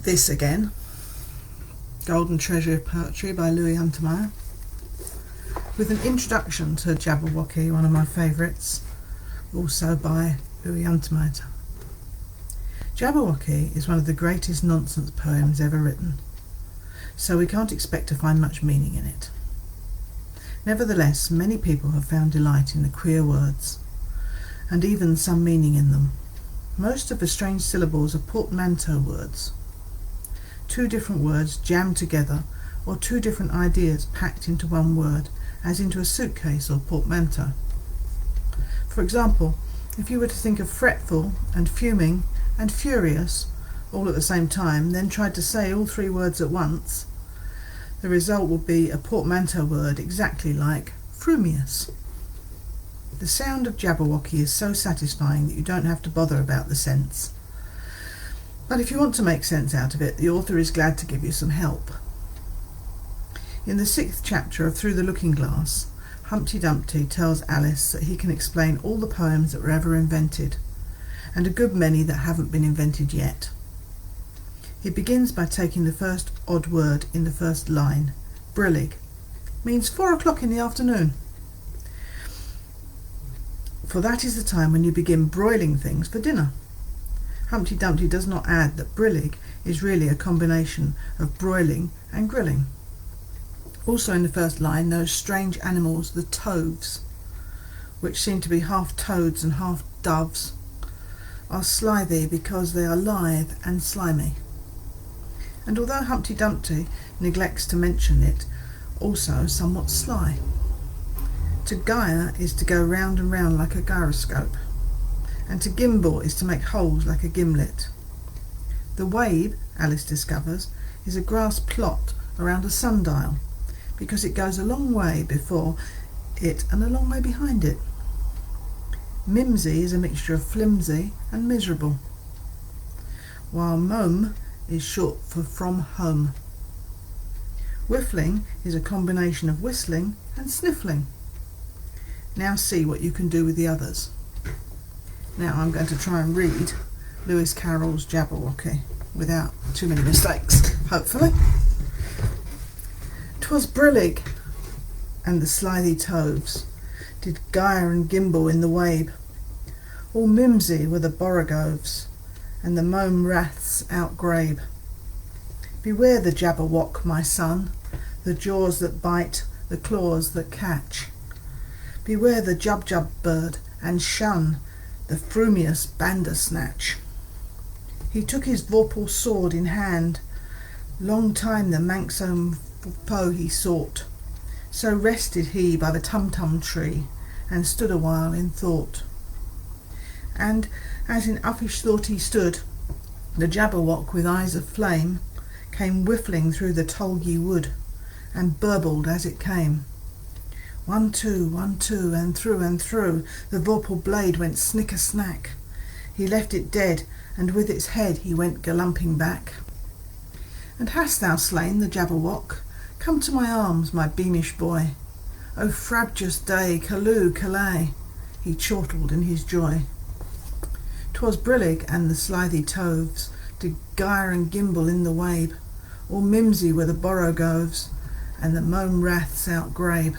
This again, Golden Treasure of Poetry by Louis Untermeyer, with an introduction to Jabberwocky, one of my favourites, also by Louis Untermeyer. Jabberwocky is one of the greatest nonsense poems ever written, so we can't expect to find much meaning in it. Nevertheless, many people have found delight in the queer words, and even some meaning in them. Most of the strange syllables are portmanteau words. Two different words jammed together, or two different ideas packed into one word, as into a suitcase or portmanteau. For example, if you were to think of fretful and fuming and furious all at the same time, then tried to say all three words at once, the result would be a portmanteau word exactly like frumious. The sound of Jabberwocky is so satisfying that you don't have to bother about the sense. But if you want to make sense out of it, the author is glad to give you some help. In the 6th chapter of Through the Looking Glass, Humpty Dumpty tells Alice that he can explain all the poems that were ever invented, and a good many that haven't been invented yet. He begins by taking the first odd word in the first line. Brillig means 4 o'clock in the afternoon. For that is the time when you begin broiling things for dinner. Humpty Dumpty does not add that brillig is really a combination of broiling and grilling. Also in the first line, those strange animals, the toves, which seem to be half toads and half doves, are slithy because they are lithe and slimy. And although Humpty Dumpty neglects to mention it, also somewhat sly. To gyre is to go round and round like a gyroscope, and to gimble is to make holes like a gimlet. The wabe, Alice discovers, is a grass plot around a sundial, because it goes a long way before it and a long way behind it. Mimsy is a mixture of flimsy and miserable, while mome is short for from home. Whiffling is a combination of whistling and sniffling. Now see what you can do with the others. Now I'm going to try and read Lewis Carroll's Jabberwocky without too many mistakes, hopefully. 'Twas brillig, and the slithy toves did gyre and gimble in the wabe. All mimsy were the borogoves, and the mome raths outgrabe. Beware the Jabberwock, my son, the jaws that bite, the claws that catch. Beware the Jubjub bird, and shun the frumious Bandersnatch. He took his vorpal sword in hand, long time the manxome foe he sought. So rested he by the tum-tum tree, and stood a while in thought. And as in uffish thought he stood, the Jabberwock with eyes of flame came whiffling through the tulgey wood, and burbled as it came. 1, 2, 1, 2, and through, the vorpal blade went snicker-snack. He left it dead, and with its head he went galumping back. And hast thou slain the Jabberwock? Come to my arms, my beamish boy. O frabjous day, callooh, callay, he chortled in his joy. 'Twas brillig, and the slithy toves did gyre and gimble in the wabe. All mimsy were the borogoves, and the mome raths outgrabe.